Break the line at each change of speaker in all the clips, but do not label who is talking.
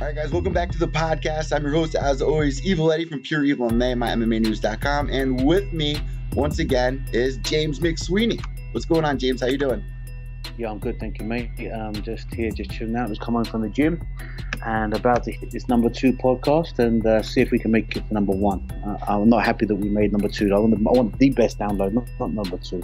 All right, guys, welcome back to the podcast. I'm your host, as always, Evil Eddie from Pure Evil MMA, my MMA News.com. And with me, once again, is James McSweeney. What's going on, James? How you doing?
Yeah, I'm good, thank you, mate. Just chilling out. Just come home from the gym and about to hit this number 2 podcast and see if we can make it to number 1. I'm not happy that we made number 2. I want the best download, not number 2.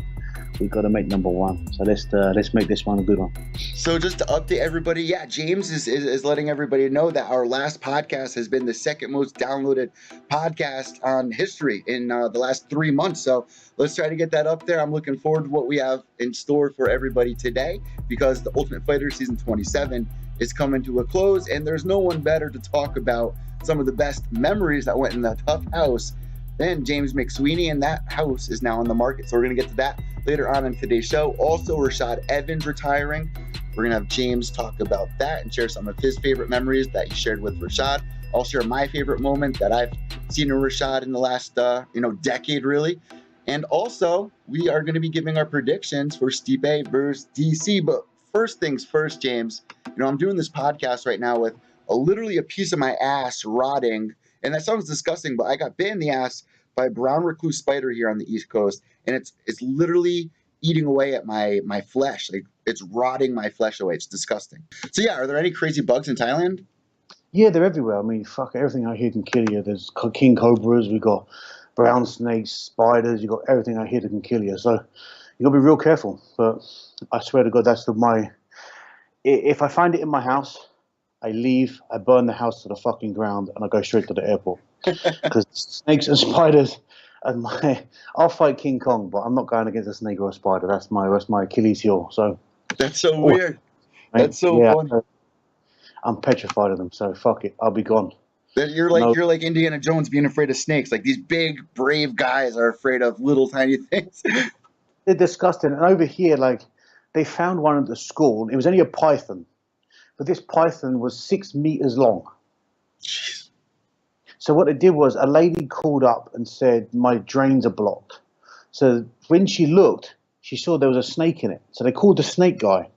We've got to make number 1. So let's make this one a good one.
So just to update everybody, yeah, James is letting everybody know that our last podcast has been the second most downloaded podcast on history in the last 3 months. So let's try to get that up there. I'm looking forward to what we have in store for everybody today because the Ultimate Fighter Season 27 is coming to a close, and there's no one better to talk about some of the best memories that went in the TUF House than James McSweeney, and that house is now on the market. So we're going to get to that later on in today's show. Also, Rashad Evans retiring. We're going to have James talk about that and share some of his favorite memories that he shared with Rashad. I'll share my favorite moment that I've seen in Rashad in the last, decade, really. And also, we are going to be giving our predictions for Stipe versus DC. But first things first, James, I'm doing this podcast right now with literally a piece of my ass rotting. And that sounds disgusting, but I got bit in the ass by a brown recluse spider here on the East Coast, and it's literally eating away at my flesh. Like, it's rotting my flesh away. It's disgusting. So yeah, are there any crazy bugs in Thailand?
Yeah, they're everywhere. I mean, fuck, everything out here can kill you. There's king cobras, we got brown snakes, spiders, you got everything out here that can kill you. So you got to be real careful. But I swear to God, if I find it in my house, I leave, I burn the house to the fucking ground, and I go straight to the airport. Because snakes and spiders, I'll fight King Kong, but I'm not going against a snake or a spider. That's my Achilles heel. So
that's so weird. That's so funny.
I'm petrified of them. So fuck it, I'll be gone.
You're like Indiana Jones being afraid of snakes. Like, these big, brave guys are afraid of little tiny things.
They're disgusting. And over here, like, they found one at the school. It was only a python. But this python was 6 meters long.
Jeez.
So what they did was a lady called up and said, my drains are blocked. So when she looked, she saw there was a snake in it. So they called the snake guy.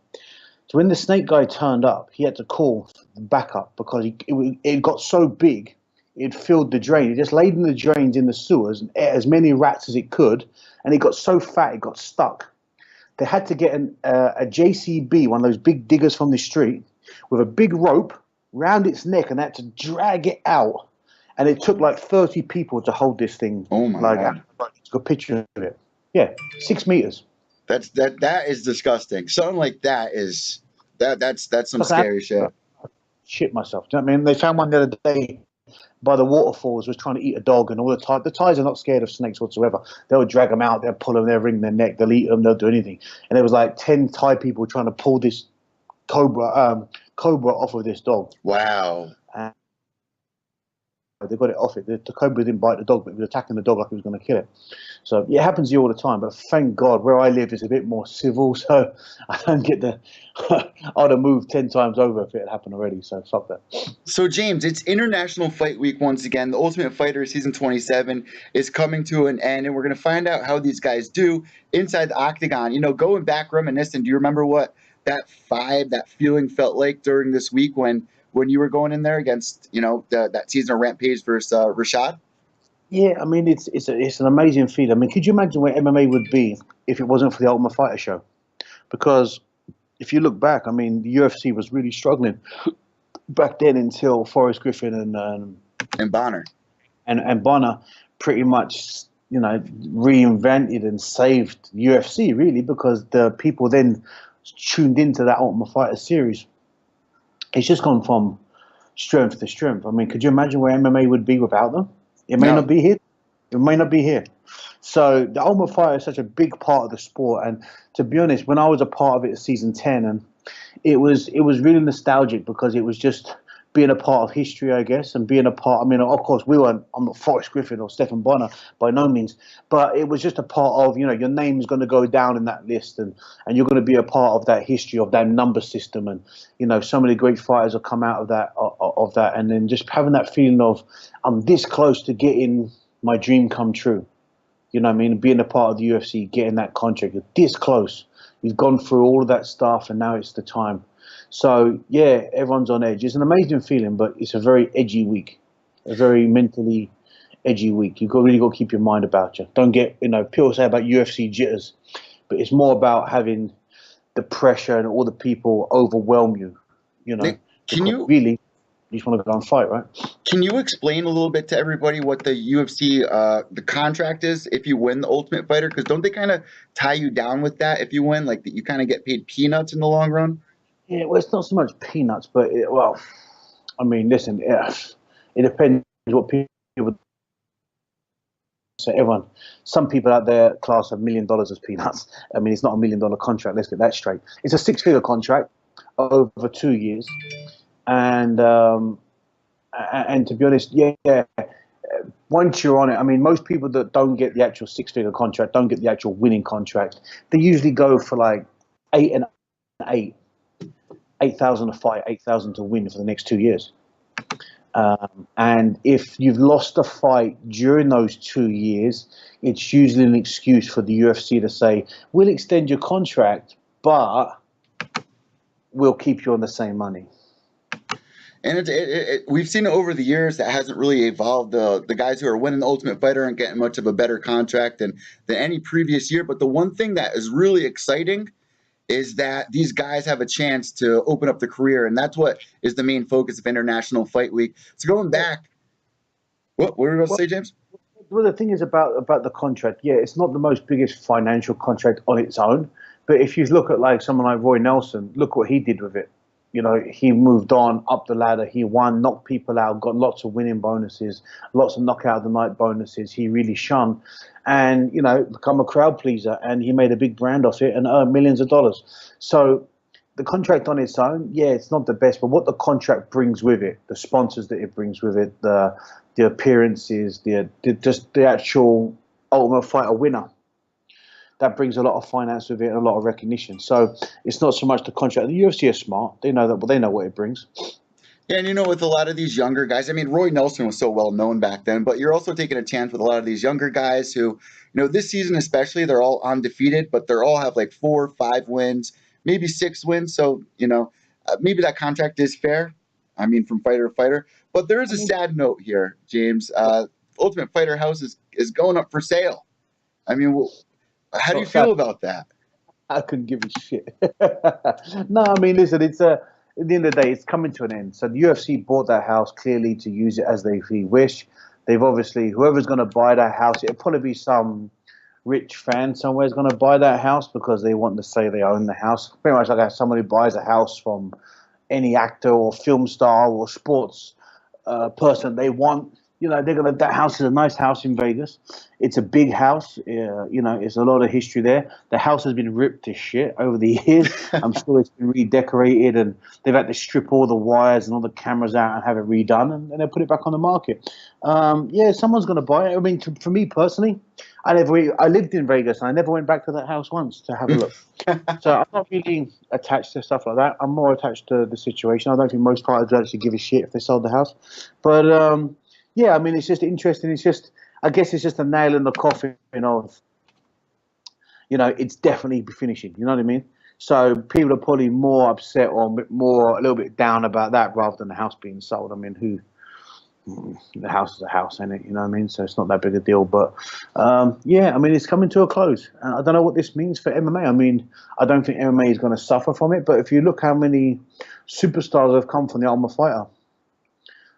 So when the snake guy turned up, he had to call backup because it got so big, it filled the drain. It just laid in the drains in the sewers and ate as many rats as it could. And it got so fat, it got stuck. They had to get a JCB, one of those big diggers from the street, with a big rope round its neck, and they had to drag it out. And it took like 30 people to hold this thing.
Oh my God.
I took a picture of it. Yeah, 6 meters.
That is disgusting. Something like that is that's some scary shit.
Shit myself. Do you know what I mean? They found one the other day by the waterfalls, was trying to eat a dog, and all the Thais are not scared of snakes whatsoever. They'll drag them out, they'll pull them, they'll wring their neck, they'll eat them, they'll do anything. And there was like 10 Thai people trying to pull this cobra off of this dog.
Wow.
And they got it off it. The cobra didn't bite the dog, but it was attacking the dog like it was going to kill it. So it happens here all the time. But thank God, where I live is a bit more civil, so I don't get I'd have moved 10 times over if it had happened already. So fuck that.
So James, it's International Fight Week once again. The Ultimate Fighter Season 27 is coming to an end, and we're going to find out how these guys do inside the octagon. Going back reminiscing, do you remember what that vibe, that feeling felt like during this week when you were going in there against, that season of Rampage versus Rashad?
Yeah, I mean, it's an amazing feeling. I mean, could you imagine where MMA would be if it wasn't for the Ultimate Fighter show? Because if you look back, I mean, the UFC was really struggling back then until Forrest Griffin and
Bonner.
And Bonner pretty much, reinvented and saved UFC, really, because the people then tuned into that Ultimate Fighter series. It's just gone from strength to strength. I mean, could you imagine where MMA would be without them? It may not be here. It may not be here. So the Ultimate Fighter is such a big part of the sport. And to be honest, when I was a part of it in season 10, and it was really nostalgic because it was just being a part of history, I guess, and being a part. I mean, of course, I'm not Forrest Griffin or Stephen Bonner by no means, but it was just a part of, your name is going to go down in that list, and you're going to be a part of that history, of that number system, and so many great fighters have come out of that, and then just having that feeling of I'm this close to getting my dream come true. You know what I mean? Being a part of the UFC, getting that contract, you're this close. You've gone through all of that stuff, and now it's the time. So yeah, everyone's on edge. It's an amazing feeling, but it's a very edgy week, a very mentally edgy week. You've got really got to keep your mind about you. Don't get, people say about UFC jitters, but it's more about having the pressure and all the people overwhelm you.
Nick,
Because really, you just want to go and fight, right?
Can you explain a little bit to everybody what the UFC, the contract is if you win the Ultimate Fighter? Because don't they kind of tie you down with that if you win? Like, that you kind of get paid peanuts in the long run?
Yeah, well, it's not so much peanuts, but, listen, it depends what people say. Some people out there class $1 million as peanuts. I mean, it's not $1 million contract. Let's get that straight. It's a 6-figure contract over 2 years. And to be honest, once you're on it, I mean, most people that don't get the actual 6-figure contract, don't get the actual winning contract, they usually go for like 8 and 8. 8,000 to fight, 8,000 to win for the next 2 years. And if you've lost a fight during those 2 years, it's usually an excuse for the UFC to say, we'll extend your contract, but we'll keep you on the same money.
And we've seen it over the years that hasn't really evolved. The guys who are winning the Ultimate Fighter aren't getting much of a better contract than any previous year. But the one thing that is really exciting is that these guys have a chance to open up the career, and that's what is the main focus of International Fight Week. So going back, what were you about to say, James?
Well, the thing is about the contract, it's not the most biggest financial contract on its own, but if you look at like someone like Roy Nelson, look what he did with it. He moved on up the ladder. He won, knocked people out, got lots of winning bonuses, lots of knockout of the night bonuses. He really shone and, become a crowd pleaser. And he made a big brand off it and earned millions of dollars. So the contract on its own, it's not the best. But what the contract brings with it, the sponsors that it brings with it, the appearances, just the actual Ultimate Fighter winner, that brings a lot of finance with it and a lot of recognition. So it's not so much the contract. The UFC are smart. They know that, but they know what it brings.
Yeah, and with a lot of these younger guys, I mean, Roy Nelson was so well known back then, but you're also taking a chance with a lot of these younger guys who, this season especially, they're all undefeated, but they're all have like 4 or 5 wins, maybe 6 wins. So, maybe that contract is fair. I mean, from fighter to fighter. But there is a sad note here, James. Ultimate Fighter House is going up for sale. I mean, how do you feel about that?
I couldn't give a shit. No, I mean, listen, it's at the end of the day, it's coming to an end. So the UFC bought that house clearly to use it as they wish. They've obviously, whoever's going to buy that house, it'll probably be some rich fan somewhere is going to buy that house because they want to say they own the house. Pretty much like somebody buys a house from any actor or film star or sports person they want. That house is a nice house in Vegas. It's a big house. It's a lot of history there. The house has been ripped to shit over the years. I'm sure it's been redecorated and they've had to strip all the wires and all the cameras out and have it redone and they put it back on the market. Someone's going to buy it. I mean, for me personally, I lived in Vegas and I never went back to that house once to have a look. So I'm not really attached to stuff like that. I'm more attached to the situation. I don't think most fighters would actually give a shit if they sold the house. But, I mean, it's just interesting. I guess it's just a nail in the coffin of, it's definitely finishing. You know what I mean? So people are probably more upset or a little bit down about that rather than the house being sold. I mean, the house is a house, ain't it? You know what I mean? So it's not that big a deal. But, I mean, it's coming to a close. And I don't know what this means for MMA. I mean, I don't think MMA is going to suffer from it. But if you look how many superstars have come from the Ultimate Fighter,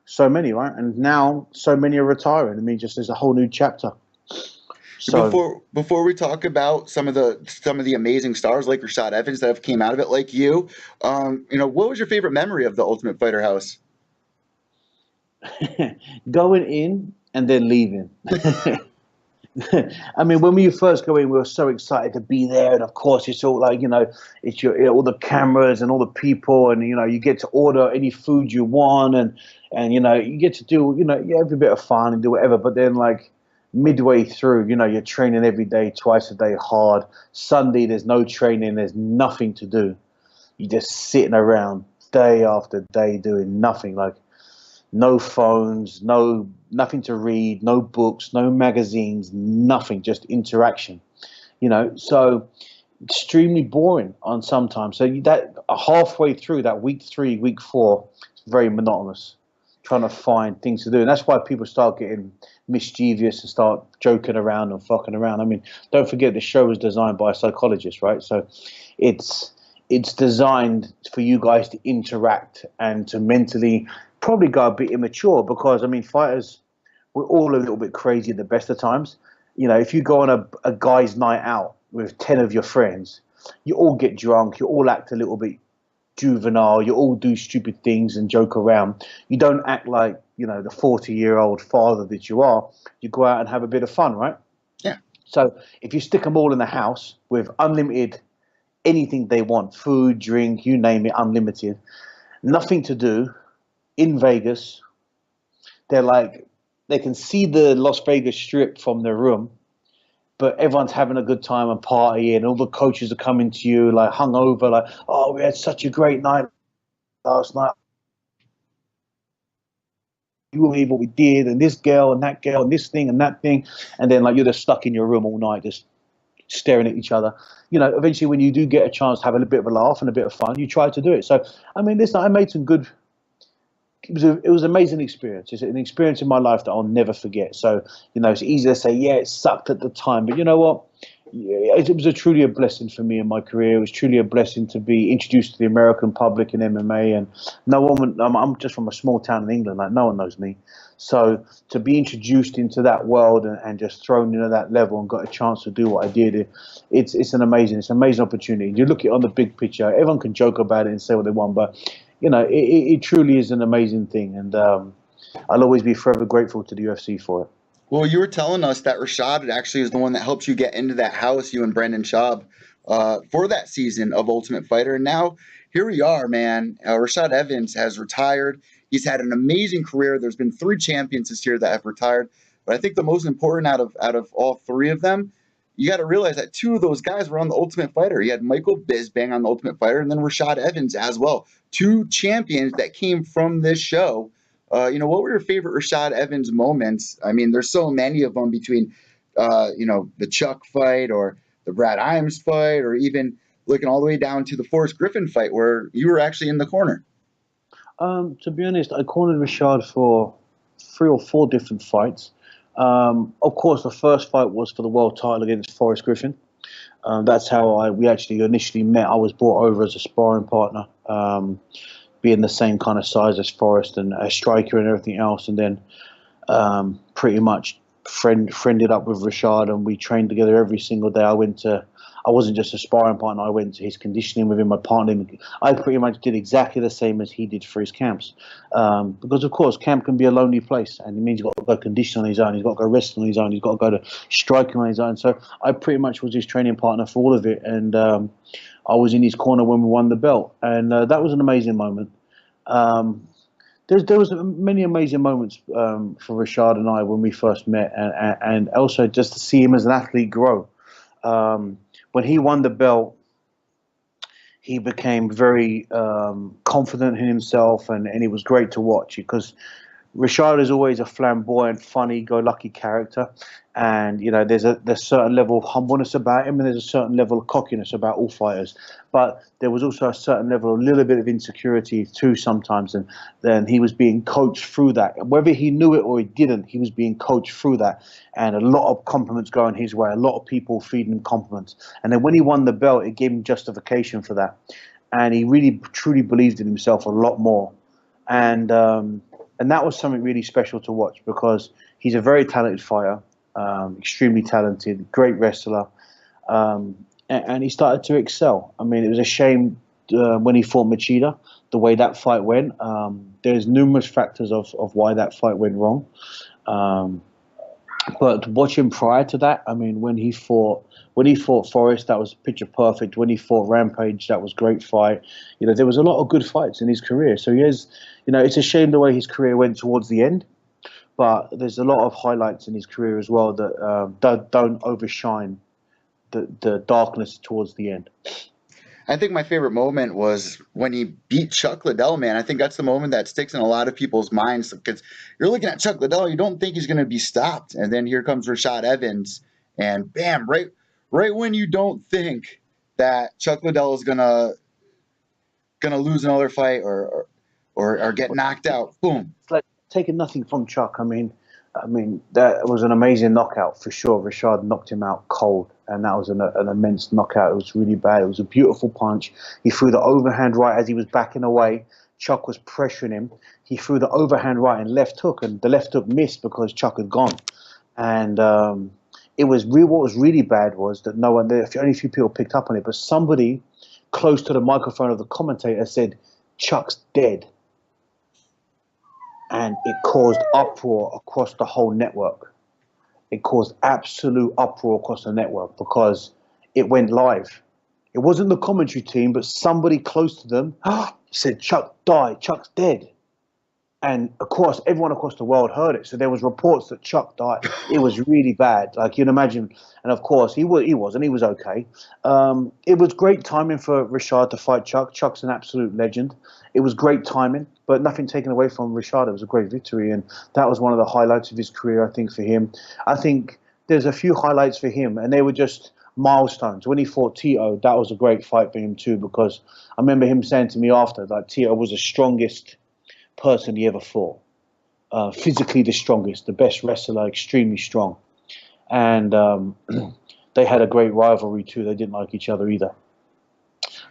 so many, right? And now so many are retiring. I mean, just there's a whole new chapter.
So before we talk about some of the amazing stars like Rashad Evans that have came out of it, like you, what was your favorite memory of the Ultimate Fighter House?
Going in and then leaving. I mean, when we first go in, we were so excited to be there, and of course, it's all like it's all the cameras and all the people, and you get to order any food you want, and you get to do you have a bit of fun and do whatever. But then like midway through, you're training every day, twice a day, hard. Sunday, there's no training, there's nothing to do. You're just sitting around day after day doing nothing, like. No phones, nothing to read, no books, no magazines, nothing, just interaction. So extremely boring on sometimes. So that halfway through that week 3, week 4, it's very monotonous, trying to find things to do. And that's why people start getting mischievous and start joking around and fucking around. I mean, don't forget the show was designed by a psychologist, right? So it's designed for you guys to interact and to mentally probably go a bit immature, because I mean, fighters, we're all a little bit crazy at the best of times. You know, if you go on a guy's night out with 10 of your friends, you all get drunk, you all act a little bit juvenile, you all do stupid things and joke around. You don't act like, you know, the 40-year-old father that you are. You go out and have a bit of fun, right?
Yeah.
So if you stick them all in the house with unlimited anything they want, food, drink, you name it, unlimited, nothing to do in Vegas, they're like, they can see the Las Vegas Strip from their room, but everyone's having a good time and partying. All the coaches are coming to you like hungover, like, oh, we had such a great night last night. You believe what we did, and this girl and that girl and this thing and that thing, and then like you're just stuck in your room all night, just staring at each other. You know, eventually when you do get a chance to have a bit of a laugh and a bit of fun, you try to do it. So, I mean, listen, I made some good. It was an amazing experience. It's an experience in my life that I'll never forget. So, you know, it's easy to say, yeah, it sucked at the time, but you know what? It was truly a blessing for me in my career. It was truly a blessing to be introduced to the American public in MMA, and no one. I'm just from a small town in England, like no one knows me. So to be introduced into that world and just thrown into that level and got a chance to do what I did, it's an amazing opportunity. You look at it on the big picture. Everyone can joke about it and say what they want, but you know, it truly is an amazing thing, and I'll always be forever grateful to the UFC for it.
Well, you were telling us that Rashad actually is the one that helped you get into that house, you and Brendan Schaub, for that season of Ultimate Fighter. And now here we are, man. Rashad Evans has retired. He's had an amazing career. There's been 3 champions this year that have retired. But I think the most important out of all 3 of them, you got to realize that 2 of those guys were on the Ultimate Fighter. You had Michael Bisping on the Ultimate Fighter, and then Rashad Evans as well. 2 champions that came from this show. You know, what were your favorite Rashad Evans moments? I mean, there's so many of them between, you know, the Chuck fight or the Brad Imes fight, or even looking all the way down to the Forrest Griffin fight where you were actually in the corner.
To be honest, I cornered Rashad for 3 or 4 different fights. Of course, the first fight was for the world title against Forrest Griffin. That's how we actually initially met. I was brought over as a sparring partner, being the same kind of size as Forrest and a striker and everything else. And then pretty much friended up with Rashad, and we trained together every single day. I wasn't just a sparring partner. I went to his conditioning with him, my partner. I pretty much did exactly the same as he did for his camps. Because, of course, camp can be a lonely place, and it means you've got to go condition on his own. He's got to go wrestling on his own. He's got to go to striking on his own. So I pretty much was his training partner for all of it. And I was in his corner when we won the belt. And that was an amazing moment. There was many amazing moments for Rashad and I when we first met, and also just to see him as an athlete grow. When he won the belt, he became very confident in himself, and it was great to watch, because Rashad is always a flamboyant, funny-go-lucky character, and you know there's a certain level of humbleness about him, and there's a certain level of cockiness about all fighters. But there was also a certain level, a little bit of insecurity too sometimes, and then he was being coached through that. Whether he knew it or he didn't, he was being coached through that, and a lot of compliments going his way, a lot of people feeding him compliments. And then when he won the belt, it gave him justification for that, and he really truly believed in himself a lot more. And that was something really special to watch, because he's a very talented fighter, extremely talented, great wrestler, and he started to excel. I mean, it was a shame when he fought Machida, the way that fight went. There's numerous factors of why that fight went wrong. But watching prior to that, I mean, when he fought Forrest, that was picture perfect. When he fought Rampage, that was great fight. You know, there was a lot of good fights in his career. So he has, you know, it's a shame the way his career went towards the end. But there's a lot of highlights in his career as well that don't overshine the darkness towards the end.
I think my favorite moment was when he beat Chuck Liddell, man. I think that's the moment that sticks in a lot of people's minds, because you're looking at Chuck Liddell, you don't think he's going to be stopped. And then here comes Rashad Evans, and bam, right when you don't think that Chuck Liddell is gonna lose another fight or get knocked out. Boom.
It's like taking nothing from Chuck. I mean, that was an amazing knockout for sure. Rashad knocked him out cold, and that was an immense knockout. It was really bad. It was a beautiful punch. He threw the overhand right as he was backing away. Chuck was pressuring him. He threw the overhand right and left hook, and the left hook missed because Chuck had gone. And what was really bad was that only a few people picked up on it, but somebody close to the microphone of the commentator said, "Chuck's dead." And it caused uproar across the whole network. It caused absolute uproar across the network because it went live. It wasn't the commentary team, but somebody close to them said, "Chuck died, Chuck's dead." And of course, everyone across the world heard it. So there was reports that Chuck died. It was really bad. Like you'd imagine. And of course, he wasn't. He was okay. It was great timing for Rashad to fight Chuck. Chuck's an absolute legend. It was great timing, but nothing taken away from Rashad. It was a great victory. And that was one of the highlights of his career, I think, for him. I think there's a few highlights for him, and they were just milestones. When he fought Tito, that was a great fight for him too, because I remember him saying to me after that Tito was the strongest person he ever fought, physically the strongest, the best wrestler, extremely strong. And they had a great rivalry too. They didn't like each other either.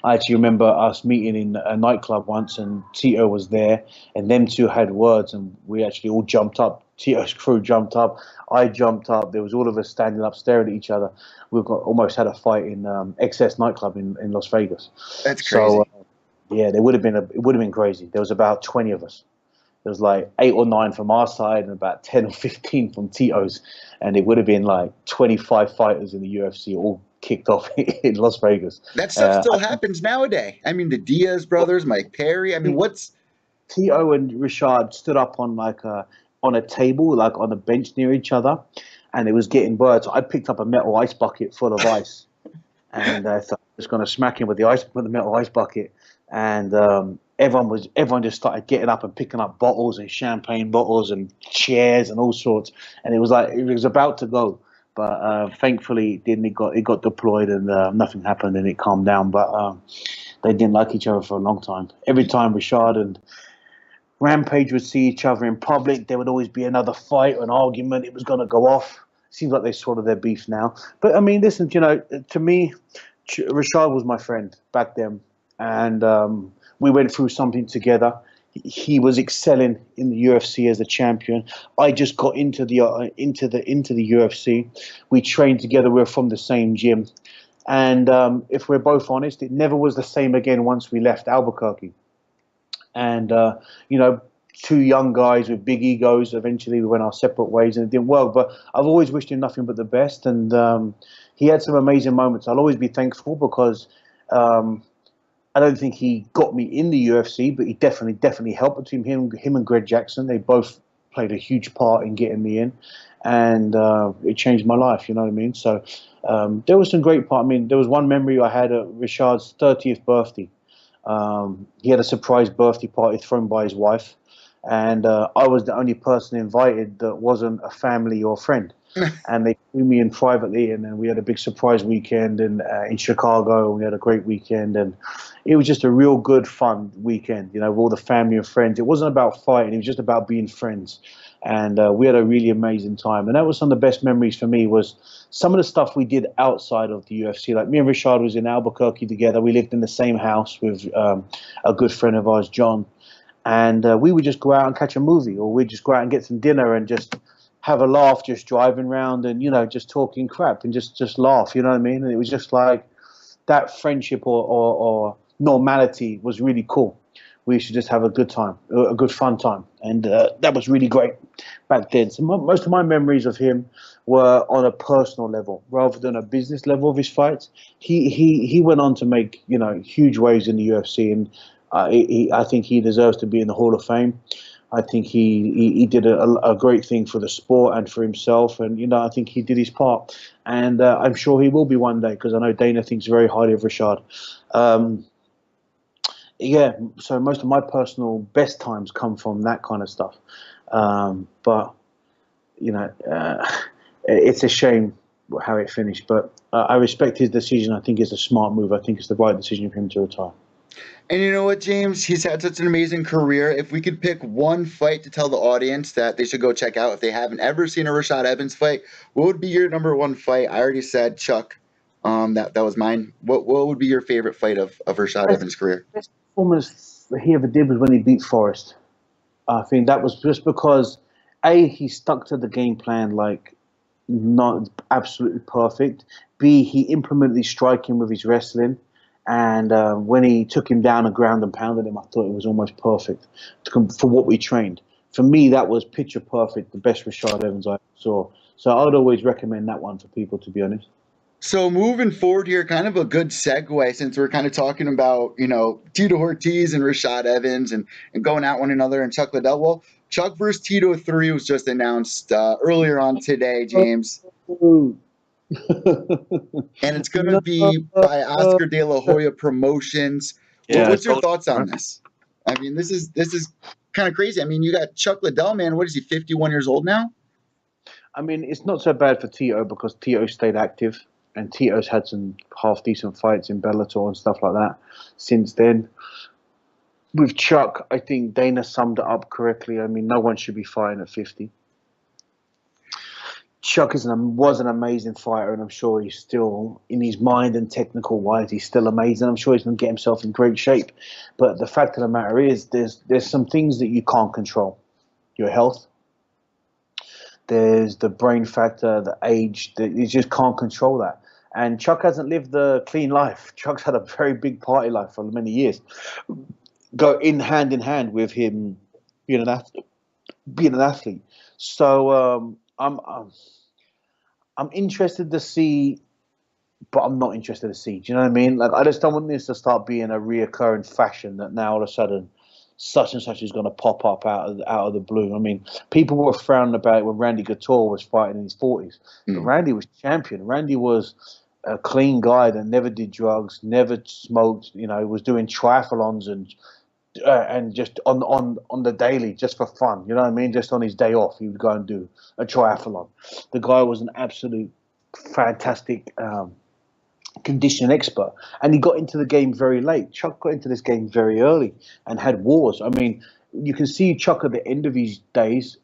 I actually remember us meeting in a nightclub once, and Tito was there, and them two had words, and we actually all jumped up. Tito's crew jumped up, I jumped up. There was all of us standing up staring at each other. Almost had a fight in XS nightclub in Las Vegas.
That's crazy.
So, yeah, it would have been crazy. There was about 20 of us. There was like 8 or 9 from our side and about 10 or 15 from Tito's, and it would have been like 25 fighters in the UFC all kicked off in Las Vegas.
That stuff still happens nowadays. I mean, the Diaz brothers, Mike Perry. I mean,
Tito and Rashad stood up on a table, like on a bench near each other, and it was getting words. I picked up a metal ice bucket full of ice, and I thought I was going to smack him with the metal ice bucket. And everyone just started getting up and picking up bottles and champagne bottles and chairs and all sorts. And it was like it was about to go, but thankfully it didn't. It got deployed and nothing happened and it calmed down. But they didn't like each other for a long time. Every time Rashad and Rampage would see each other in public, there would always be another fight or an argument. It was going to go off. Seems like they swallowed their beef now. But I mean, listen, to me, Rashad was my friend back then. And we went through something together. He was excelling in the UFC as a champion. I just got into the UFC. We trained together. We were from the same gym, and if we're both honest, it never was the same again once we left Albuquerque. And two young guys with big egos. Eventually, we went our separate ways, and it didn't work. But I've always wished him nothing but the best, and he had some amazing moments. I'll always be thankful because. I don't think he got me in the UFC, but he definitely helped between him and Greg Jackson. They both played a huge part in getting me in, and it changed my life. You know what I mean? So there was some great part. I mean, there was one memory I had at Rashad's 30th birthday. He had a surprise birthday party thrown by his wife, and I was the only person invited that wasn't a family or friend. And they flew me in privately, and then we had a big surprise weekend in Chicago. We had a great weekend, and it was just a real good, fun weekend, with all the family and friends. It wasn't about fighting; it was just about being friends, and we had a really amazing time. And that was some of the best memories for me. Was some of the stuff we did outside of the UFC. Like me and Rashad was in Albuquerque together. We lived in the same house with a good friend of ours, John, and we would just go out and catch a movie, or we'd just go out and get some dinner and just have a laugh, just driving around and, just talking crap and just laugh, you know what I mean? And it was just like that friendship or normality was really cool. We used to just have a good time, a good fun time. And that was really great back then. So most of my memories of him were on a personal level rather than a business level of his fights. He went on to make, huge waves in the UFC, and I think he deserves to be in the Hall of Fame. I think he did a great thing for the sport and for himself, and I think he did his part, and I'm sure he will be one day because I know Dana thinks very highly of Rashad. So most of my personal best times come from that kind of stuff, but it's a shame how it finished. But I respect his decision. I think it's a smart move. I think it's the right decision for him to retire.
And you know what, James? He's had such an amazing career. If we could pick one fight to tell the audience that they should go check out if they haven't ever seen a Rashad Evans fight, what would be your number one fight? I already said Chuck. That was mine. What would be your favorite fight of Rashad Evans' career?
Best performance he ever did was when he beat Forrest. I think that was just because he stuck to the game plan like not absolutely perfect. B, he implemented his striking with his wrestling. And when he took him down and ground and pounded him, I thought it was almost perfect for what we trained. For me, that was picture perfect, the best Rashad Evans I saw. So I would always recommend that one for people, to be honest.
So moving forward here, kind of a good segue since we're kind of talking about, Tito Ortiz and Rashad Evans and going at one another and Chuck Liddell. Well, Chuck versus Tito 3 was just announced earlier on today, James. And it's going to be by Oscar De La Hoya Promotions.
Yeah.
What's your thoughts on this? I mean, this is kind of crazy. I mean, you got Chuck Liddell, man. What is he, 51 years old now?
I mean, it's not so bad for Tito because Tito stayed active. And Tito's had some half-decent fights in Bellator and stuff like that since then. With Chuck, I think Dana summed it up correctly. I mean, no one should be fighting at 50. Chuck was an amazing fighter, and I'm sure he's still, in his mind and technical-wise, he's still amazing. I'm sure he's going to get himself in great shape. But the fact of the matter is there's some things that you can't control. Your health. There's the brain factor, the age. You just can't control that. And Chuck hasn't lived a clean life. Chuck's had a very big party life for many years. Go hand in hand with him being an athlete. So I'm interested to see, but I'm not interested to see. Do you know what I mean? Like, I just don't want this to start being a reoccurring fashion that now all of a sudden such and such is going to pop up out of the blue. I mean, people were frowning about it when Randy Couture was fighting in his 40s. But Randy was champion. Randy was a clean guy that never did drugs, never smoked, was doing triathlons and just on the daily, just for fun. You know what I mean? Just on his day off, he would go and do a triathlon. The guy was an absolute fantastic conditioning expert, and he got into the game very late. Chuck got into this game very early and had wars. I mean, you can see Chuck at the end of his days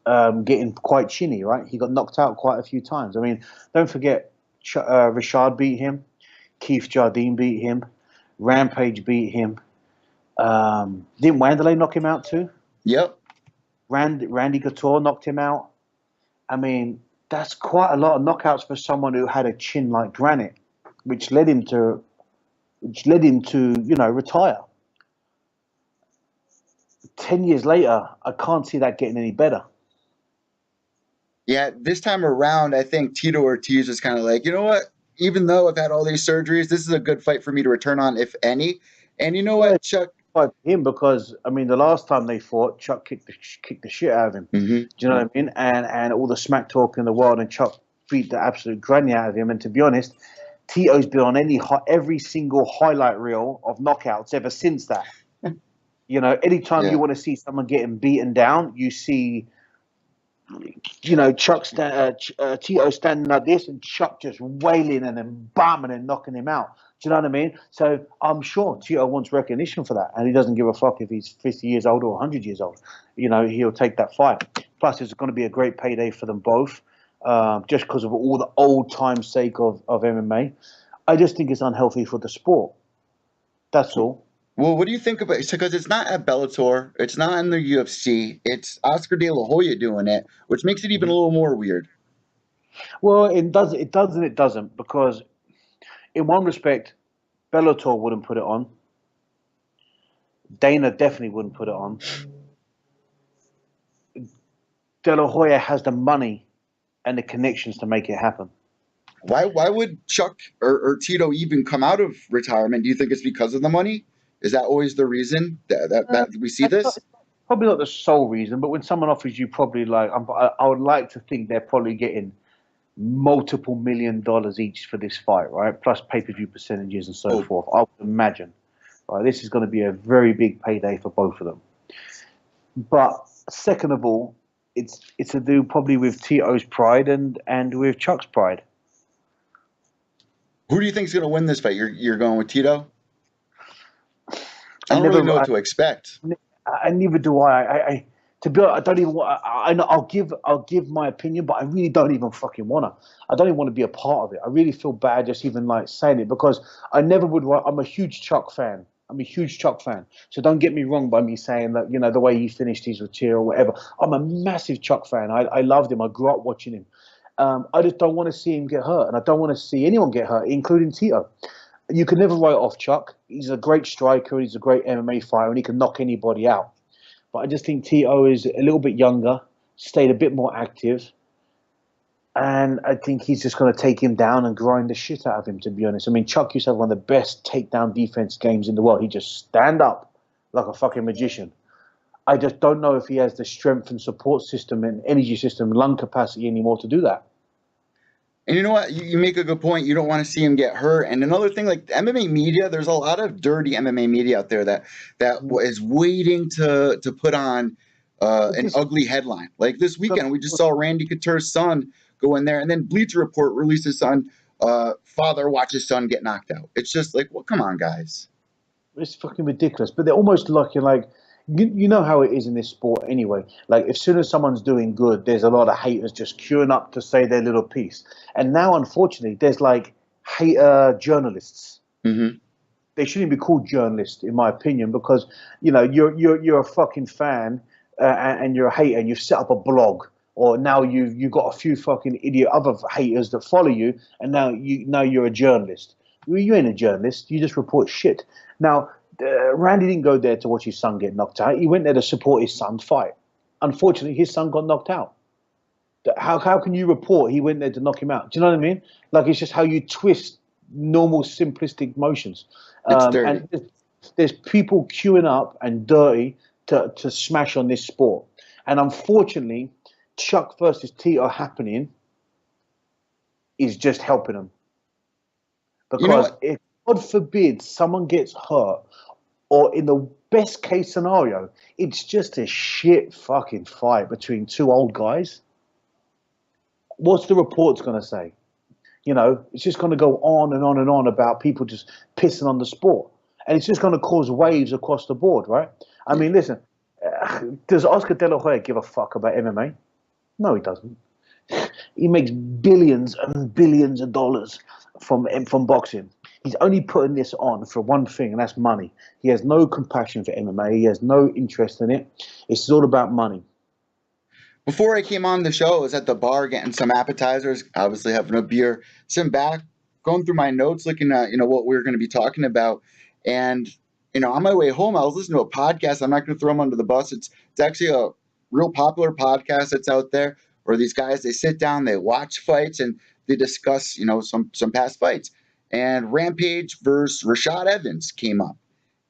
getting quite chinny, right? He got knocked out quite a few times. I mean, don't forget, Rashad beat him, Keith Jardine beat him, Rampage beat him. Didn't Wanderlei knock him out too?
Yep.
Randy Couture knocked him out. I mean, that's quite a lot of knockouts for someone who had a chin like granite, which led him to retire. 10 years later, I can't see that getting any better.
Yeah, this time around, I think Tito Ortiz is kind of like, you know what? Even though I've had all these surgeries, this is a good fight for me to return on, if any. And you know what, Chuck?
Fight him because, I mean, the last time they fought, Chuck kicked the shit out of him.
Mm-hmm.
Do you know what I mean? And all the smack talk in the world, and Chuck beat the absolute granny out of him. And to be honest, Tito's been on every single highlight reel of knockouts ever since that. Anytime you want to see someone getting beaten down, you see, Tito standing like this and Chuck just wailing and then bombing and knocking him out. Do you know what I mean? So I'm sure Tito wants recognition for that, and he doesn't give a fuck if he's 50 years old or 100 years old. He'll take that fight. Plus, it's going to be a great payday for them both, just because of all the old-time sake of MMA. I just think it's unhealthy for the sport. That's all.
Well, what do you think about it? Because it's not at Bellator, it's not in the UFC, it's Oscar De La Hoya doing it, which makes it even a little more weird.
Well, it does and it doesn't, because in one respect, Bellator wouldn't put it on. Dana definitely wouldn't put it on. De La Hoya has the money and the connections to make it happen.
Why would Chuck or Tito even come out of retirement? Do you think it's because of the money? Is that always the reason that we see this?
Probably not the sole reason, but when someone offers you probably I would like to think they're probably getting multiple $1 million each for this fight, right? Plus pay-per-view percentages and so forth. I would imagine. Right, this is going to be a very big payday for both of them. But second of all, it's to do probably with Tito's pride and with Chuck's pride.
Who do you think is going to win this fight? You're going with Tito? I don't
never,
really know what to expect.
neither do I. To be honest, I don't even want. I'll give my opinion, but I really don't even fucking wanna. I don't even want to be a part of it. I really feel bad just even like saying it because I never would. I'm a huge Chuck fan. So don't get me wrong by me saying that, you know, the way he finished his career or whatever. I'm a massive Chuck fan. I loved him. I grew up watching him. I just don't want to see him get hurt, and I don't want to see anyone get hurt, including Tito. You can never write off Chuck. He's a great striker. He's a great MMA fighter, and he can knock anybody out. But I just think Tito is a little bit younger, stayed a bit more active, and I think he's just going to take him down and grind the shit out of him, to be honest. I mean, Chuck used to have one of the best takedown defense games in the world. He just stand up like a fucking magician. I just don't know if he has the strength and support system and energy system, lung capacity anymore to do that.
And you know what? You make a good point. You don't want to see him get hurt. And another thing, like MMA media, there's a lot of dirty MMA media out there that is waiting to put on an ugly headline. Like this weekend, we just saw Randy Couture's son go in there, and then Bleacher Report released his son, father watch his son get knocked out. It's just like, well, come on, guys.
It's fucking ridiculous. But they're almost like you know how it is in this sport anyway. Like, as soon as someone's doing good, there's a lot of haters just queuing up to say their little piece. And now, unfortunately, there's like hater journalists.
Mm-hmm.
They shouldn't be called journalists, in my opinion, because, you know, you're a fucking fan and you're a hater, and you've set up a blog, or now you've got a few fucking idiot other haters that follow you, and now you're a journalist. You ain't a journalist. You just report shit. Now, Randy didn't go there to watch his son get knocked out. He went there to support his son's fight. Unfortunately, his son got knocked out. How can you report he went there to knock him out? Do you know what I mean? Like, it's just how you twist normal simplistic motions.
It's dirty.
And there's people queuing up and dirty to smash on this sport. And unfortunately, Chuck versus Tito happening is just helping them. Because if, God forbid, someone gets hurt, or in the best case scenario, it's just a shit fucking fight between two old guys, what's the reports going to say? You know, it's just going to go on and on and on about people just pissing on the sport. And it's just going to cause waves across the board, right? I mean, listen, does Oscar De La Hoya give a fuck about MMA? No, he doesn't. He makes billions and billions of dollars from boxing. He's only putting this on for one thing, and that's money. He has no compassion for MMA. He has no interest in it. It's all about money.
Before I came on the show, I was at the bar getting some appetizers, obviously having a beer, sitting back, going through my notes, looking at, what we were going to be talking about. And, on my way home, I was listening to a podcast. I'm not going to throw them under the bus. It's actually a real popular podcast that's out there where these guys, they sit down, they watch fights, and they discuss, some past fights. And Rampage versus Rashad Evans came up.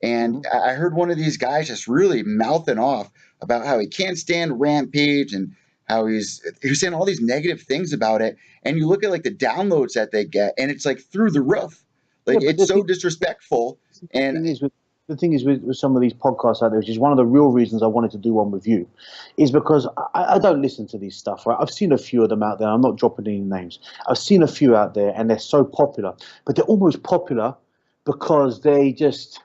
And I heard one of these guys just really mouthing off about how he can't stand Rampage and how he's saying all these negative things about it. And you look at like the downloads that they get, and it's like through the roof. Like, it's so disrespectful. And
the thing is with some of these podcasts out there, which is one of the real reasons I wanted to do one with you, is because I don't listen to these stuff, right? I've seen a few of them out there. I'm not dropping any names. I've seen a few out there, and they're so popular. But they're almost popular because they just,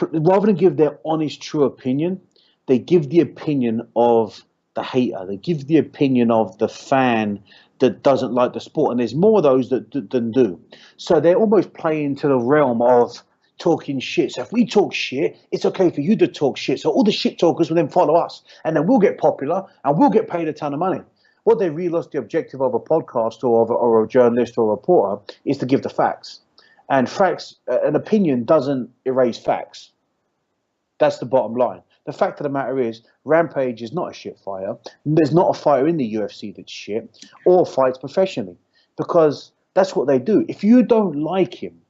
rather than give their honest, true opinion, they give the opinion of the hater. They give the opinion of the fan that doesn't like the sport. And there's more of those than do. So they're almost playing to the realm of talking shit. So if we talk shit, it's okay for you to talk shit. So all the shit talkers will then follow us, and then we'll get popular and we'll get paid a ton of money. What they realize the objective of a podcast or a journalist or a reporter is to give the facts. And facts, an opinion doesn't erase facts. That's the bottom line. The fact of the matter is, Rampage is not a shit fighter. There's not a fighter in the UFC that's shit or fights professionally, because that's what they do. If you don't like him,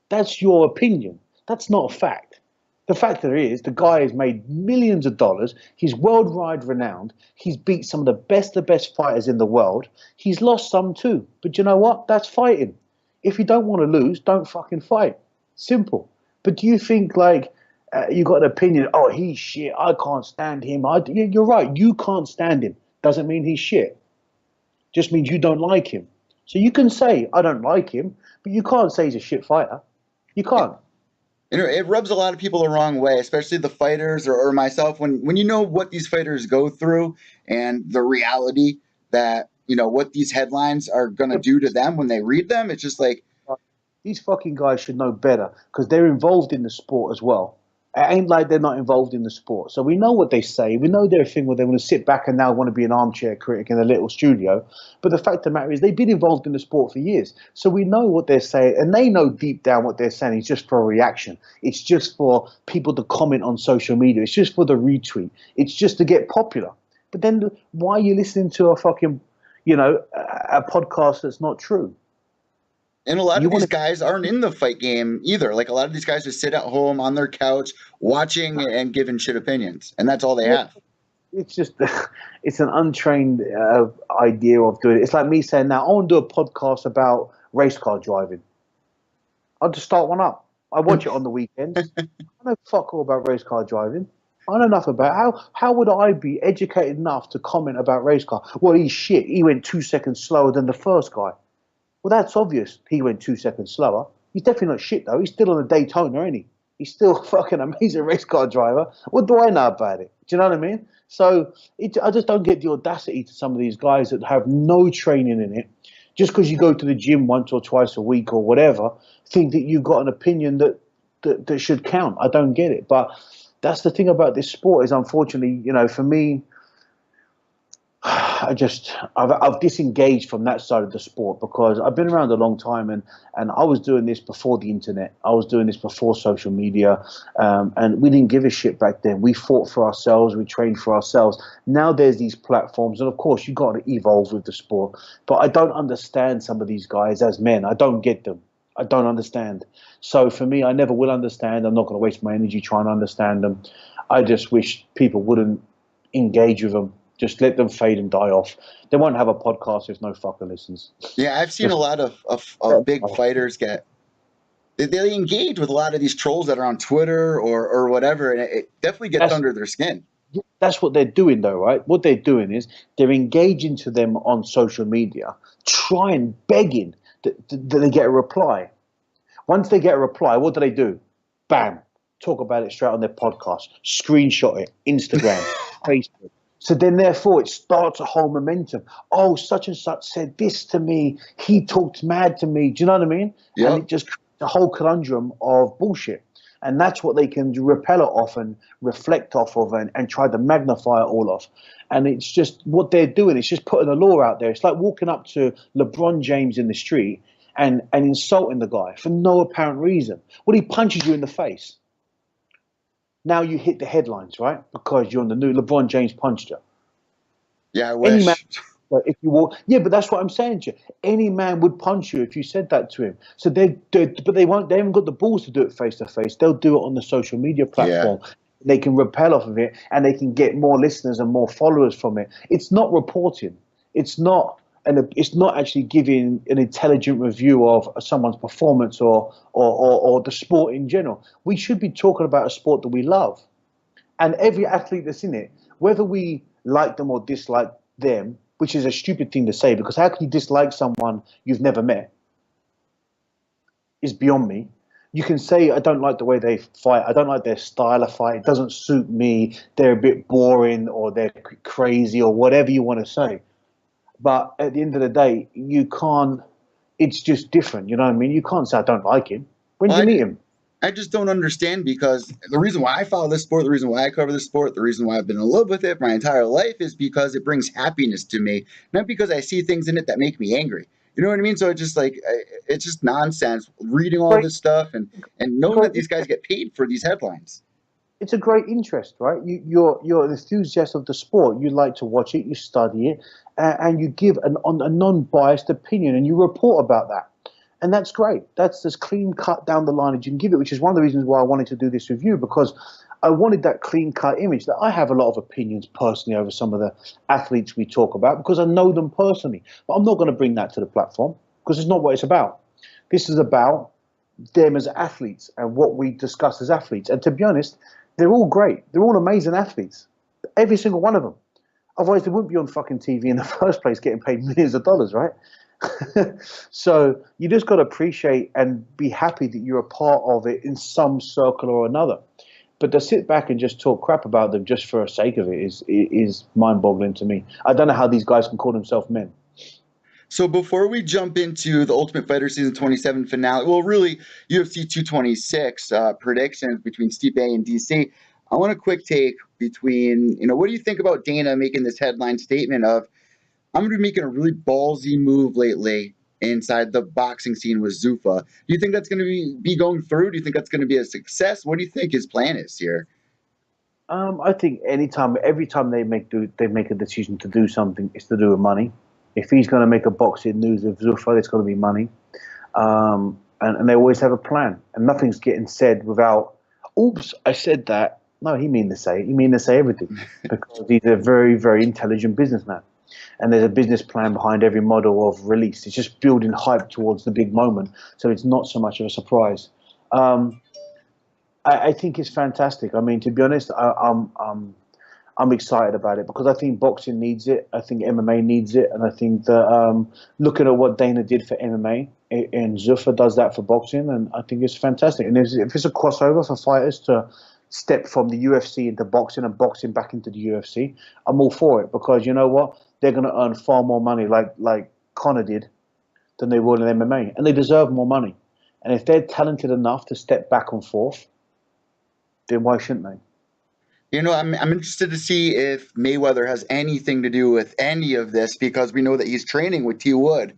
that's your opinion. That's not a fact. The fact that it is, the guy has made millions of dollars. He's worldwide renowned. He's beat some of the best fighters in the world. He's lost some too. But you know what? That's fighting. If you don't want to lose, don't fucking fight. Simple. But do you think you got an opinion? Oh, he's shit. I can't stand him. You're right. You can't stand him. Doesn't mean he's shit. Just means you don't like him. So you can say, I don't like him, but you can't say he's a shit fighter. You can't.
It rubs a lot of people the wrong way, especially the fighters or myself, when you know what these fighters go through and the reality that, what these headlines are going to do to them when they read them. It's just like,
these fucking guys should know better because they're involved in the sport as well. It ain't like they're not involved in the sport. So we know what they say. We know their thing where they want to sit back and now want to be an armchair critic in a little studio. But the fact of the matter is they've been involved in the sport for years. So we know what they're saying. And they know deep down what they're saying is just for a reaction. It's just for people to comment on social media. It's just for the retweet. It's just to get popular. But then why are you listening to a fucking, a podcast that's not true?
And a lot of these guys aren't in the fight game either. Like, a lot of these guys just sit at home on their couch watching and giving shit opinions. And that's all they have.
It's just, it's an untrained idea of doing it. It's like me saying, now I want to do a podcast about race car driving. I'll just start one up. I watch it on the weekends. I know fuck all about race car driving. I know enough about how would I be educated enough to comment about race car? Well, he's shit. He went 2 seconds slower than the first guy. Well, that's obvious. He went 2 seconds slower. He's definitely not shit, though. He's still on a Daytona, isn't he? He's still a fucking amazing race car driver. What do I know about it? Do you know what I mean? So I just don't get the audacity to some of these guys that have no training in it. Just because you go to the gym once or twice a week or whatever, think that you've got an opinion that should count. I don't get it. But that's the thing about this sport is, unfortunately, for me, I've disengaged from that side of the sport because I've been around a long time and I was doing this before the internet. I was doing this before social media, and we didn't give a shit back then. We fought for ourselves. We trained for ourselves. Now there's these platforms, and of course you got to evolve with the sport. But I don't understand some of these guys as men. I don't get them. I don't understand. So for me, I never will understand. I'm not going to waste my energy trying to understand them. I just wish people wouldn't engage with them. Just let them fade and die off. They won't have a podcast if no fucker listens.
Yeah, I've seen a lot of big fighters they engage with a lot of these trolls that are on Twitter or whatever, and it definitely gets under their skin.
That's what they're doing, though, right? What they're doing is they're engaging to them on social media, trying, begging that they get a reply. Once they get a reply, what do? Bam, talk about it straight on their podcast, screenshot it, Instagram, Facebook. So then, therefore, it starts a whole momentum. Oh, such and such said this to me. He talked mad to me. Do you know what I mean?
Yep.
And it just creates a whole conundrum of bullshit. And that's what they can repel it off and reflect off of and try to magnify it all off. And it's just what they're doing. It's just putting a law out there. It's like walking up to LeBron James in the street and insulting the guy for no apparent reason. Well, he punches you in the face. Now you hit the headlines, right? Because you're on the new LeBron James punched you.
Yeah, I wish.
If you walk, yeah, but that's what I'm saying to you. Any man would punch you if you said that to him. So but they won't. They haven't got the balls to do it face to face. They'll do it on the social media platform. Yeah. They can repel off of it, and they can get more listeners and more followers from it. It's not reporting. It's not actually giving an intelligent review of someone's performance or the sport in general. We should be talking about a sport that we love. And every athlete that's in it, whether we like them or dislike them, which is a stupid thing to say, because how can you dislike someone you've never met? Is beyond me. You can say, I don't like the way they fight. I don't like their style of fight. It doesn't suit me. They're a bit boring or they're crazy or whatever you want to say. But at the end of the day, you can't, it's just different. You know what I mean? You can't say, I don't like him. When did you meet him?
I just don't understand, because the reason why I follow this sport, the reason why I cover this sport, the reason why I've been in love with it my entire life is because it brings happiness to me, not because I see things in it that make me angry. You know what I mean? So it's just like, it's just nonsense reading all this stuff and knowing that these guys get paid for these headlines.
It's a great interest, right? You're an enthusiast of the sport. You like to watch it, you study it, and you give a non-biased opinion, and you report about that. And that's great. That's as clean cut down the line as you can give it, which is one of the reasons why I wanted to do this review, because I wanted that clean cut image. That I have a lot of opinions personally over some of the athletes we talk about because I know them personally. But I'm not going to bring that to the platform because it's not what it's about. This is about them as athletes and what we discuss as athletes. And to be honest, they're all great. They're all amazing athletes. Every single one of them. Otherwise, they wouldn't be on fucking TV in the first place getting paid millions of dollars, right? So you just got to appreciate and be happy that you're a part of it in some circle or another. But to sit back and just talk crap about them just for the sake of it is mind-boggling to me. I don't know how these guys can call themselves men.
So before we jump into the Ultimate Fighter Season 27 finale, well, really UFC 226 predictions between Stipe and DC, I want a quick take between, what do you think about Dana making this headline statement of, I'm going to be making a really ballsy move lately inside the boxing scene with Zuffa. Do you think that's going to be going through? Do you think that's going to be a success? What do you think his plan is here?
I think every time they make a decision to do something, it's to do with money. If he's going to make a boxing news with Zuffa, there's going to be money. And they always have a plan. And nothing's getting said without, oops, I said that. No, he mean to say everything. Because he's a very, very intelligent businessman. And there's a business plan behind every model of release. It's just building hype towards the big moment. So it's not so much of a surprise. I think it's fantastic. I mean, to be honest, I'm excited about it because I think boxing needs it. I think MMA needs it. And I think that looking at what Dana did for MMA and Zuffa does that for boxing, and I think it's fantastic. And if it's a crossover for fighters to step from the UFC into boxing and boxing back into the UFC, I'm all for it because you know what? They're going to earn far more money like Conor did than they will in MMA. And they deserve more money. And if they're talented enough to step back and forth, then why shouldn't they?
I'm interested to see if Mayweather has anything to do with any of this because we know that he's training with T. Wood.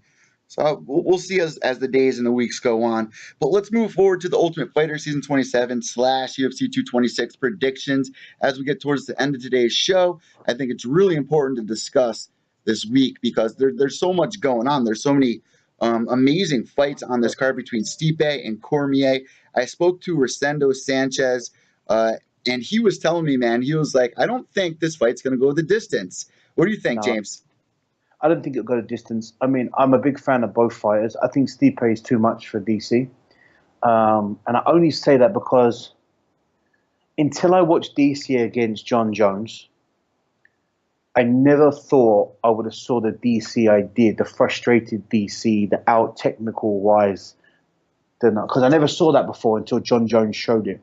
So we'll see as the days and the weeks go on. But let's move forward to the Ultimate Fighter Season 27 / UFC 226 predictions as we get towards the end of today's show. I think it's really important to discuss this week because there's so much going on. There's so many amazing fights on this card between Stipe and Cormier. I spoke to Rosendo Sanchez, and he was telling me, man, he was like, I don't think this fight's going to go the distance. What do you think,
No.
James?
I don't think it'll go the distance. I mean, I'm a big fan of both fighters. I think Stipe is too much for DC. And I only say that because until I watched DC against John Jones, I never thought I would have saw the DC I did, the frustrated DC, the out technical wise. Because I never saw that before until John Jones showed it.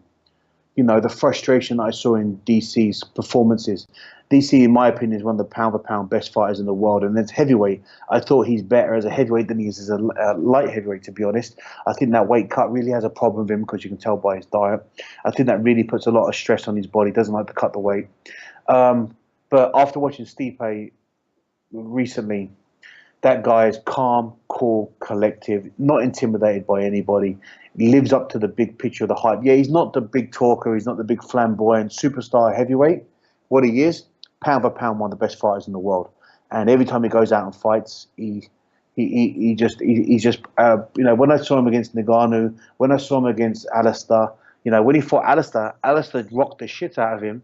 The frustration I saw in DC's performances. DC, in my opinion, is one of the pound-for-pound best fighters in the world. And as heavyweight, I thought he's better as a heavyweight than he is as a light heavyweight, to be honest. I think that weight cut really has a problem with him because you can tell by his diet. I think that really puts a lot of stress on his body. He doesn't like to cut the weight. But after watching Stipe recently, that guy is calm, cool, collective, not intimidated by anybody. Lives up to the big picture of the hype. Yeah, he's not the big talker. He's not the big flamboyant superstar heavyweight. What he is, pound for pound, one of the best fighters in the world. And every time he goes out and fights, he's just when I saw him against Ngannou, when I saw him against Alistair, when he fought Alistair rocked the shit out of him.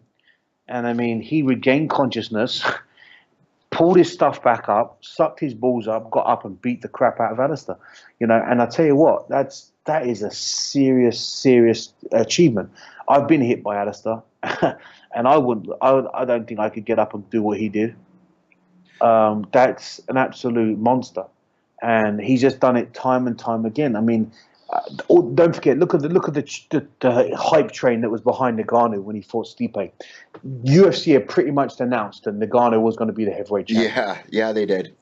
And I mean, he regained consciousness, pulled his stuff back up, sucked his balls up, got up and beat the crap out of Alistair. And I tell you what, that is a serious achievement. I've been hit by Alistair, and I don't think I could get up and do what he did. That's an absolute monster, and he's just done it time and time again. I mean, don't forget, look at the hype train that was behind Ngannou when he fought Stipe. UFC had pretty much announced that Ngannou was going to be the heavyweight champion.
Yeah, they did.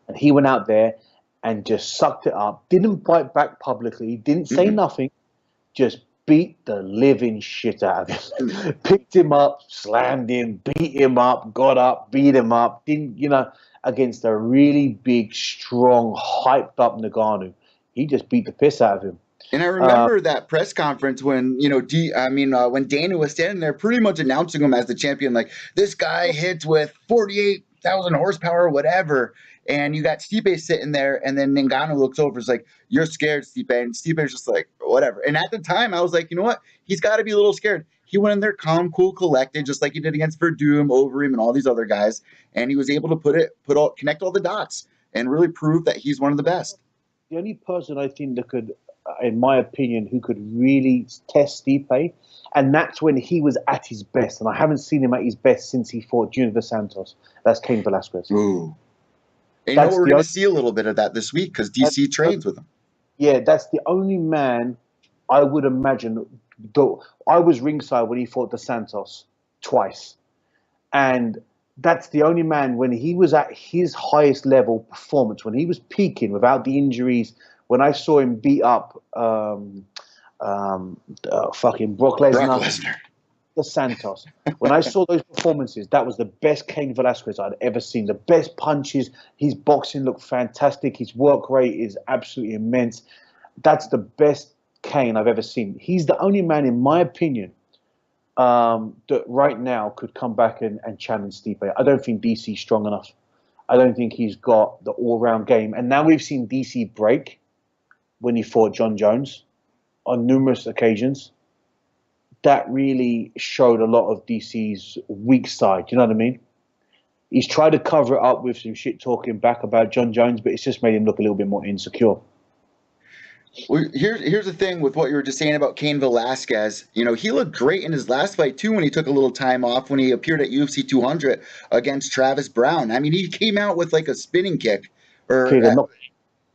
And he went out there and just sucked it up, didn't bite back publicly, didn't say nothing, just beat the living shit out of him. Picked him up, slammed him, beat him up, got up, beat him up, against a really big, strong, hyped up Ngannou. He just beat the piss out of him.
And I remember that press conference when, when Dana was standing there pretty much announcing him as the champion, like, this guy hits with 48,000 horsepower or whatever. And you got Stipe sitting there, and then Ngannou looks over, is like, you're scared, Stipe. And Stipe's just like, whatever. And at the time, I was like, you know what? He's got to be a little scared. He went in there calm, cool, collected, just like he did against Verdum, Overeem, and all these other guys. And he was able to connect all the dots and really prove that he's one of the best.
The only person I think that could, in my opinion, who could really test Stipe, and that's when he was at his best, and I haven't seen him at his best since he fought Junior Dos Santos. That's Cain Velasquez.
Ooh. And
That's
we're
the
going to
only,
see a little bit of that this week because
that's
DC
the,
trains with him.
yeah, that's the only man I would imagine. Though I was ringside when he fought Dos Santos twice, and that's the only man when he was at his highest level performance, when he was peaking without the injuries. When I saw him beat up fucking Brock
Brock
Lesnar,
Lesnar.
Dos Santos. When I saw those performances, that was the best Cain Velasquez I'd ever seen. The best punches. His boxing looked fantastic. His work rate is absolutely immense. That's the best Cain I've ever seen. He's the only man, in my opinion, that right now could come back and challenge Stipe. I don't think DC's strong enough. I don't think he's got the all-round game. And now we've seen DC break when he fought John Jones on numerous occasions. That really showed a lot of DC's weak side. You know what I mean? He's tried to cover it up with some shit talking back about John Jones, but it's just made him look a little bit more insecure.
Well, here's the thing with what you were just saying about Cain Velasquez. You know, he looked great in his last fight too when he took a little time off when he appeared at UFC 200 against Travis Browne. I mean, he came out with like a spinning kick, or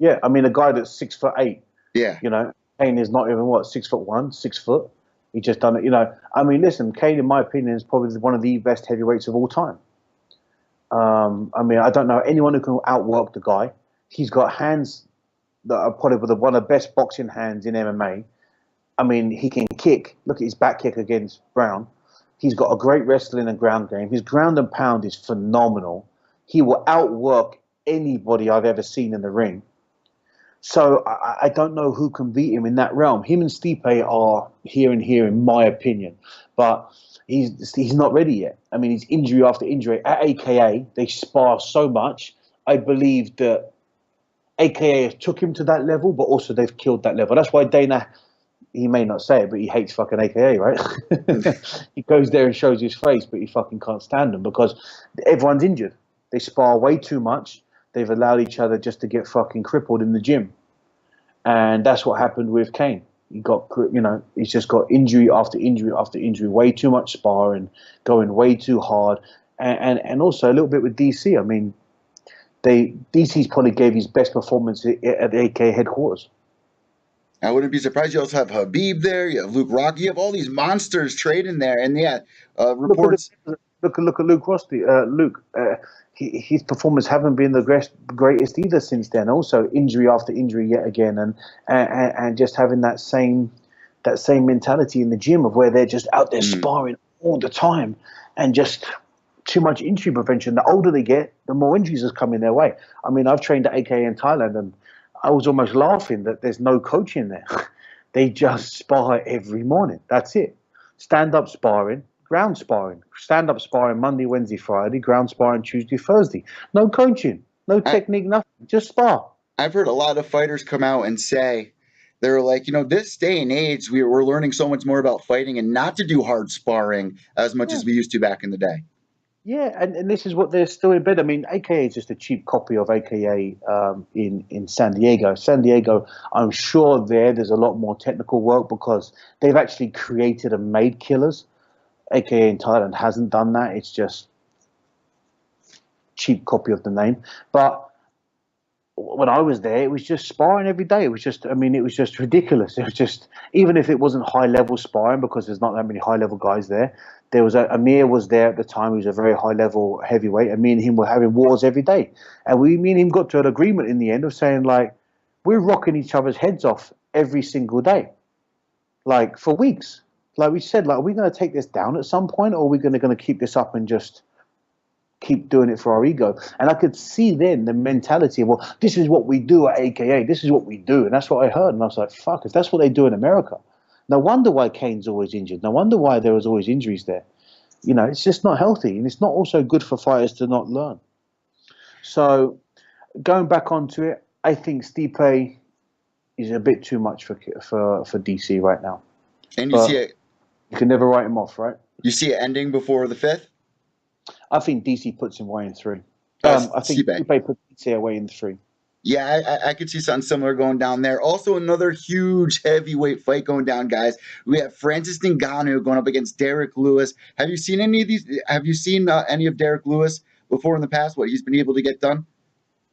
yeah, I mean, a guy that's 6'8".
Yeah,
you know, Cain is not even 6'1", 6 foot. He just done it. You know, I mean, listen, Cain, in my opinion, is probably one of the best heavyweights of all time. I mean, I don't know anyone who can outwork the guy. He's got hands that are probably one of the best boxing hands in MMA. I mean, he can kick. Look at his back kick against Browne. He's got a great wrestling and ground game. His ground and pound is phenomenal. He will outwork anybody I've ever seen in the ring. So I don't know who can beat him in that realm. Him and Stipe are here and here, in my opinion. But he's not ready yet. I mean, he's injury after injury. At AKA, they spar so much. I believe that AKA took him to that level, but also they've killed that level. That's why Dana, he may not say it, but he hates fucking AKA, right? He goes there and shows his face, but he fucking can't stand them because everyone's injured. They spar way too much. They've allowed each other just to get fucking crippled in the gym. And that's what happened with Cain. He got, he's just got injury after injury after injury, way too much sparring, going way too hard. And also a little bit with DC. I mean, DC's probably gave his best performance at the AK headquarters.
I wouldn't be surprised. You also have Habib there. You have Luke Rock. You have all these monsters trading there. And yeah, reports.
Look at Luke Rosty. His performance haven't been the greatest either since then. Also, injury after injury yet again, and just having that same mentality in the gym of where they're just out there sparring all the time, and just too much injury prevention. The older they get, the more injuries are coming their way. I mean, I've trained at AK in Thailand, and I was almost laughing that there's no coaching there. They just spar every morning. That's it. Stand-up sparring, ground sparring. Stand-up sparring Monday, Wednesday, Friday. Ground sparring Tuesday, Thursday. No coaching, no technique, nothing. Just spar.
I've heard a lot of fighters come out and say, they're like, this day and age, we're learning so much more about fighting and not to do hard sparring as much as we used to back in the day.
Yeah, and this is what they're still in bed. I mean, AKA is just a cheap copy of AKA in San Diego. San Diego, I'm sure there's a lot more technical work because they've actually created and made killers. AKA in Thailand hasn't done that. It's just cheap copy of the name. But when I was there, it was just sparring every day. It was just ridiculous. It was just, even if it wasn't high level sparring, because there's not that many high level guys there. There was Amir was there at the time. He was a very high level heavyweight, and me and him were having wars every day. And me and him got to an agreement in the end of saying, like, we're rocking each other's heads off every single day, like for weeks. Like we said, like, are we going to take this down at some point, or are we going to keep this up and just keep doing it for our ego? And I could see then the mentality of, well, this is what we do at AKA. This is what we do. And that's what I heard. And I was like, fuck, if that's what they do in America. No wonder why Cain's always injured. No wonder why there was always injuries there. It's just not healthy. And it's not also good for fighters to not learn. So going back onto it, I think Stipe is a bit too much for DC right now.
And you see it.
You can never write him off, right?
You see it ending before the 5th?
I think DC puts him away in 3. I think Stipe puts DC away in 3.
Yeah, I could see something similar going down there. Also, another huge heavyweight fight going down, guys. We have Francis Ngannou going up against Derrick Lewis. Have you seen any of these? Have you seen any of Derrick Lewis before in the past? What he's been able to get done?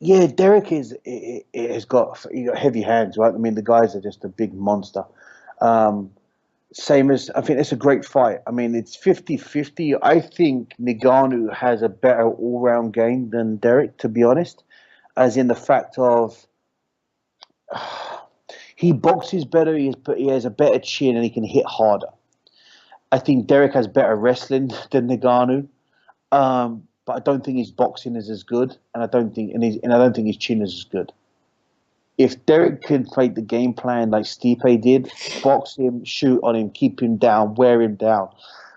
Yeah, Derrick has got heavy hands, right? I mean, the guys are just a big monster. Um, Same as, I think it's a great fight. I mean, it's 50-50. I think Ngannou has a better all-round game than Derrick, to be honest, as in the fact of he boxes better, he has a better chin, and he can hit harder. I think Derrick has better wrestling than Ngannou, but I don't think his boxing is as good, and I don't think his chin is as good. If Derrick can play the game plan like Stipe did, box him, shoot on him, keep him down, wear him down,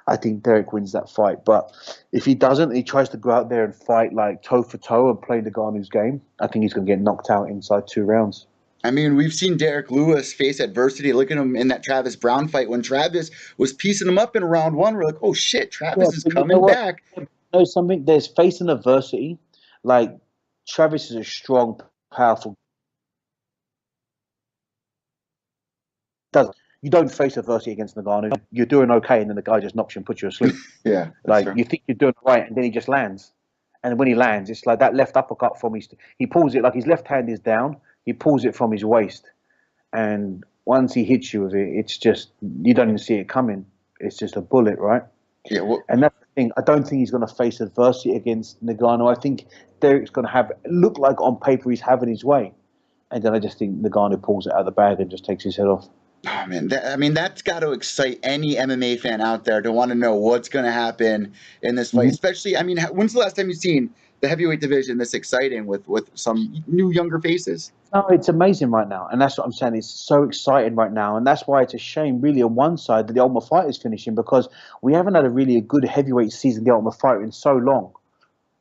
I think Derrick wins that fight. But if he doesn't, he tries to go out there and fight like toe for toe and play the Ngannou's game, I think he's going to get knocked out inside 2 rounds.
I mean, we've seen Derrick Lewis face adversity. Look at him in that Travis Browne fight when Travis was piecing him up in round 1. We're like, oh shit, Travis is coming back.
You know something? There's facing adversity. Like, Travis is a strong, powerful. You don't face adversity against Ngannou. You're doing okay, and then the guy just knocks you and puts you asleep.
Yeah,
like
true.
You think you're doing right, and then he just lands. And when he lands, it's like that left uppercut from he pulls it, like his left hand is down. He pulls it from his waist, and once he hits you with it, it's just you don't even see it coming. It's just a bullet, right?
Yeah. Well,
and that's the thing. I don't think he's going to face adversity against Ngannou. I think Derrick's going to look like on paper he's having his way, and then I just think Ngannou pulls it out of the bag and just takes his head off.
Oh man, that's got to excite any MMA fan out there to want to know what's going to happen in this fight. Mm-hmm. Especially, I mean, when's the last time you've seen the heavyweight division this exciting with some new younger faces?
No, it's amazing right now, and that's what I'm saying. It's so exciting right now, and that's why it's a shame, really, on one side that the Ultimate Fighter is finishing, because we haven't had a good heavyweight season, the Ultimate Fighter, in so long,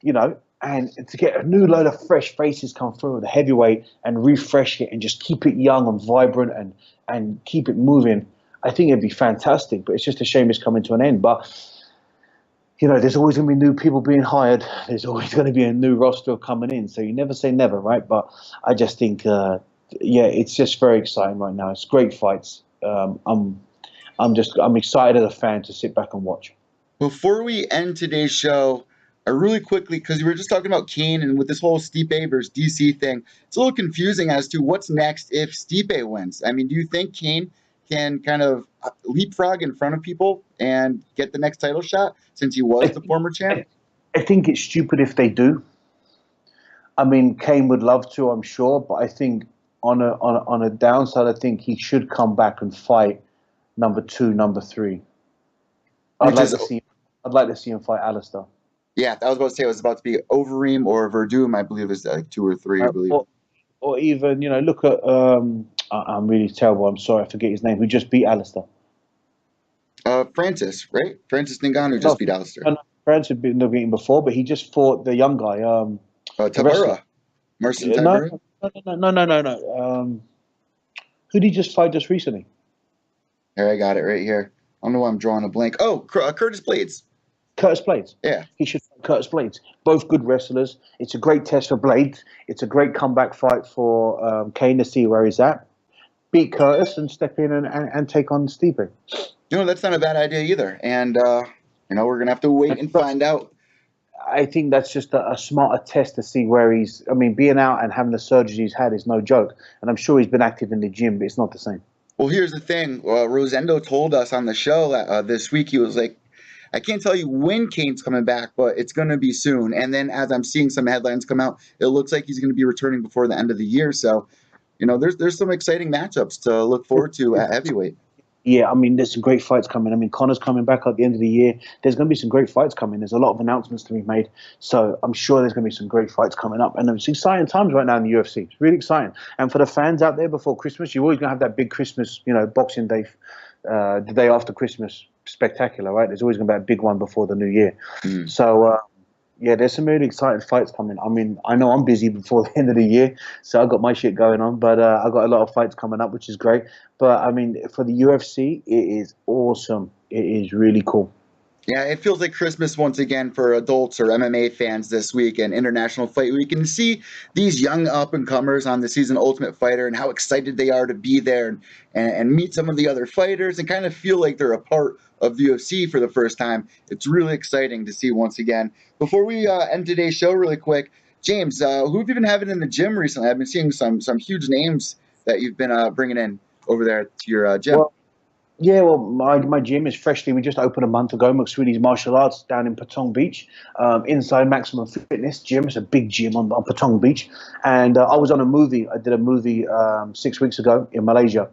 you know. And to get a new load of fresh faces come through with the heavyweight and refresh it and just keep it young and vibrant and keep it moving, I think it'd be fantastic. But it's just a shame it's coming to an end. But, you know, there's always going to be new people being hired. There's always going to be a new roster coming in. So you never say never, right? But I just think, it's just very exciting right now. It's great fights. I'm excited as a fan to sit back and watch.
Before we end today's show, really quickly, because we were just talking about Cain and with this whole Stipe versus DC thing, it's a little confusing as to what's next if Stipe wins. I mean, do you think Cain can kind of leapfrog in front of people and get the next title shot since he was the former champ?
I think it's stupid if they do. I mean, Cain would love to, I'm sure, but I think on a downside, I think he should come back and fight number 2, number 3. I'd like to see him fight Alistair.
Yeah, I was about to say it was about to be Overeem or Verdum, I believe is like 2 or 3, I believe.
Or even, you know, look at, I'm really terrible, I'm sorry, I forget his name, who just beat Alistair.
Francis, right? Francis Ngannou just beat Alistair.
No, Francis had been beaten before, but he just fought the young guy.
Tabura. Merson Tabura?
No. Who did he just fight just recently?
Here, I got it right here. I don't know why I'm drawing a blank. Oh, Curtis Blades.
Curtis Blades.
Yeah.
He should fight Curtis Blades. Both good wrestlers. It's a great test for Blades. It's a great comeback fight for Cain to see where he's at. Beat Curtis and step in and take on Stipe.
You know, that's not a bad idea either. And, you know, we're going to have to wait and find out.
I think that's just a smarter test to see where he's... I mean, being out and having the surgery he's had is no joke. And I'm sure he's been active in the gym, but it's not the same.
Well, here's the thing. Rosendo told us on the show this week, he was like, I can't tell you when Cain's coming back, but it's going to be soon. And then as I'm seeing some headlines come out, it looks like he's going to be returning before the end of the year. So, you know, there's some exciting matchups to look forward to at heavyweight.
Yeah, I mean, there's some great fights coming. I mean, Conor's coming back at the end of the year. There's going to be some great fights coming. There's a lot of announcements to be made. So I'm sure there's going to be some great fights coming up. And it's exciting times right now in the UFC. It's really exciting. And for the fans out there before Christmas, you're always going to have that big Christmas, you know, Boxing Day, the day after Christmas spectacular, right? There's always going to be a big one before the new year. Mm. So, yeah, there's some really exciting fights coming. I mean, I know I'm busy before the end of the year, so I've got my shit going on, but I've got a lot of fights coming up, which is great. But, I mean, for the UFC, it is awesome. It is really cool.
Yeah, it feels like Christmas once again for adults or MMA fans this week and International Fight Week. And see these young up-and-comers on the season Ultimate Fighter and how excited they are to be there and meet some of the other fighters and kind of feel like they're a part of the UFC for the first time. It's really exciting to see once again. Before we end today's show really quick, James, who have you been having in the gym recently? I've been seeing some huge names that you've been bringing in over there to your gym.
Well, my gym is freshly. We just opened a month ago. McSweeney's Martial Arts down in Patong Beach, inside Maximum Fitness gym. It's a big gym on Patong Beach. And I was on a movie. I did a movie 6 weeks ago in Malaysia.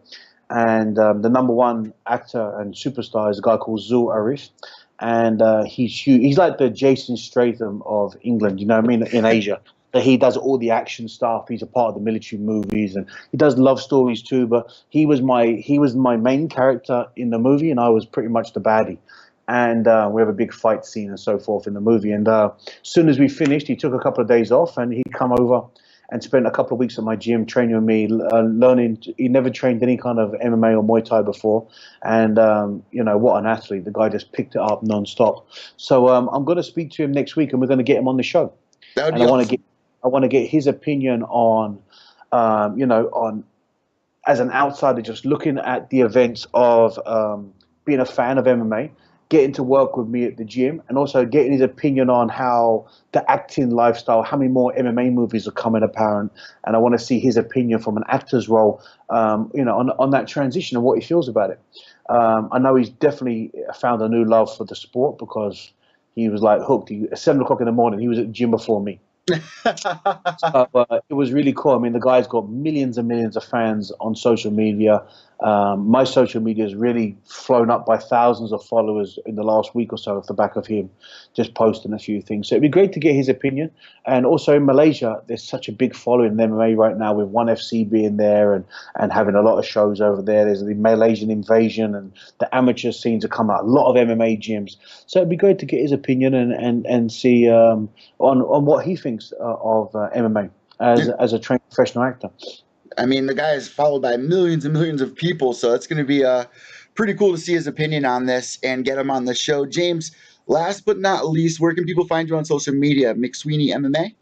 And the number one actor and superstar is a guy called Zul Arif. And he's huge. He's like the Jason Statham of England, you know what I mean, in Asia. That he does all the action stuff. He's a part of the military movies, and he does love stories too. But he was my main character in the movie, and I was pretty much the baddie. And we have a big fight scene and so forth in the movie. And as soon as we finished, he took a couple of days off, and he come over and spent a couple of weeks at my gym training with me, learning. He never trained any kind of MMA or Muay Thai before, and what an athlete! The guy just picked it up non-stop. So I'm going to speak to him next week, and we're going to get him on the show.
That would be awesome.
I want to get his opinion on, on as an outsider, just looking at the events of being a fan of MMA, getting to work with me at the gym, and also getting his opinion on how the acting lifestyle, how many more MMA movies are coming apparent. And I want to see his opinion from an actor's role, on that transition and what he feels about it. I know he's definitely found a new love for the sport because he was like hooked. At 7 o'clock in the morning, he was at the gym before me. So, it was really cool. I mean, the guy's got millions and millions of fans on social media. My social media has really flown up by thousands of followers in the last week or so off the back of him just posting a few things. So it'd be great to get his opinion. And also in Malaysia, there's such a big following in MMA right now with ONE FC being there and having a lot of shows over there. There's the Malaysian invasion, and the amateur scenes are coming out. A lot of MMA gyms. So it'd be great to get his opinion and see on what he thinks of MMA as a trained professional actor.
I mean, the guy is followed by millions and millions of people, so it's going to be pretty cool to see his opinion on this and get him on the show. James, last but not least, where can people find you on social media? McSweeney MMA?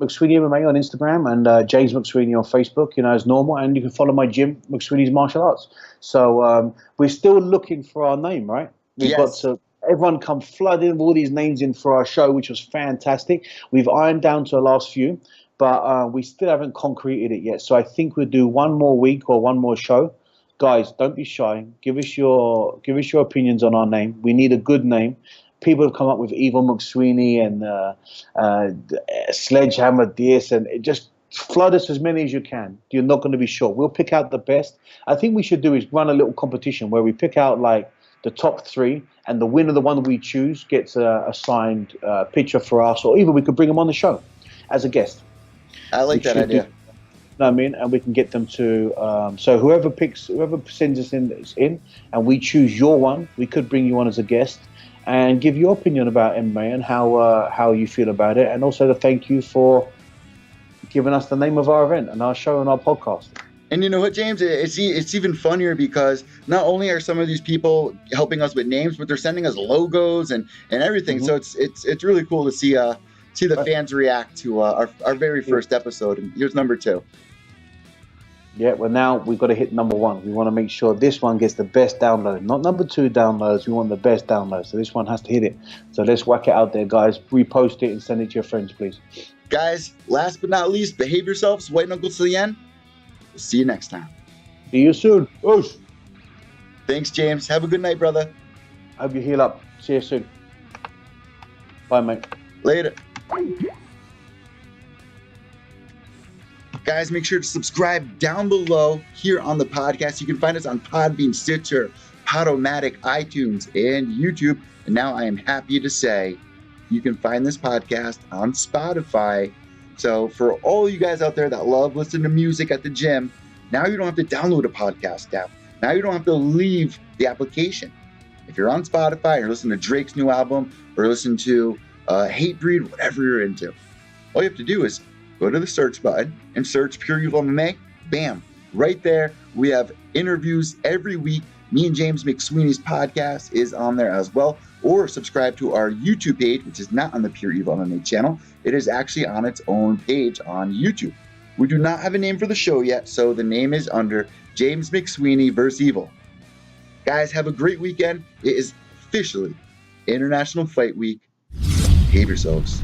McSweeney MMA on Instagram, and James McSweeney on Facebook, as normal. And you can follow my gym, McSweeney's Martial Arts. So we're still looking for our name, right? We've got to... Everyone come flooding with all these names in for our show, which was fantastic. We've ironed down to the last few, but we still haven't concreted it yet. So I think we'll do one more week or one more show. Guys, don't be shy. Give us your opinions on our name. We need a good name. People have come up with Evil McSweeney and Sledgehammer this, and just flood us as many as you can. You're not going to be short. We'll pick out the best. I think we should do is run a little competition where we pick out like the top 3, and the winner, the one that we choose, gets a signed picture for us, or even we could bring them on the show as a guest.
I like that idea.
You know what I mean? And we can get them to, so whoever sends us in, and we choose your one, we could bring you on as a guest and give your opinion about MMA and how you feel about it, and also to thank you for giving us the name of our event and our show and our podcast.
And you know what, James? It's even funnier because not only are some of these people helping us with names, but they're sending us logos and everything. Mm-hmm. So it's really cool to see the fans react to our very first episode. And here's number 2.
Yeah, well, now we've got to hit number 1. We want to make sure this one gets the best download, not number 2 downloads. We want the best download. So this one has to hit it. So let's whack it out there, guys. Repost it and send it to your friends, please.
Guys, last but not least, behave yourselves. White knuckles to the end. We'll see you next time.
See you soon. Oosh.
Thanks, James. Have a good night, brother.
Hope you heal up. See you soon. Bye, mate.
Later. Guys, make sure to subscribe down below here on the podcast. You can find us on Podbean, Stitcher, Podomatic, iTunes, and YouTube. And now I am happy to say you can find this podcast on Spotify. So for all you guys out there that love listening to music at the gym, now you don't have to download a podcast app. Now you don't have to leave the application. If you're on Spotify, you're listening to Drake's new album, or listen to Hatebreed, whatever you're into, all you have to do is go to the search button and search Pure Evil MMA. Bam, right there. We have interviews every week. Me and James McSweeney's podcast is on there as well. Or subscribe to our YouTube page, which is not on the Pure Evil MMA channel. It is actually on its own page on YouTube. We do not have a name for the show yet, so the name is under James McSweeney vs. Evil. Guys, have a great weekend. It is officially International Fight Week. Behave yourselves.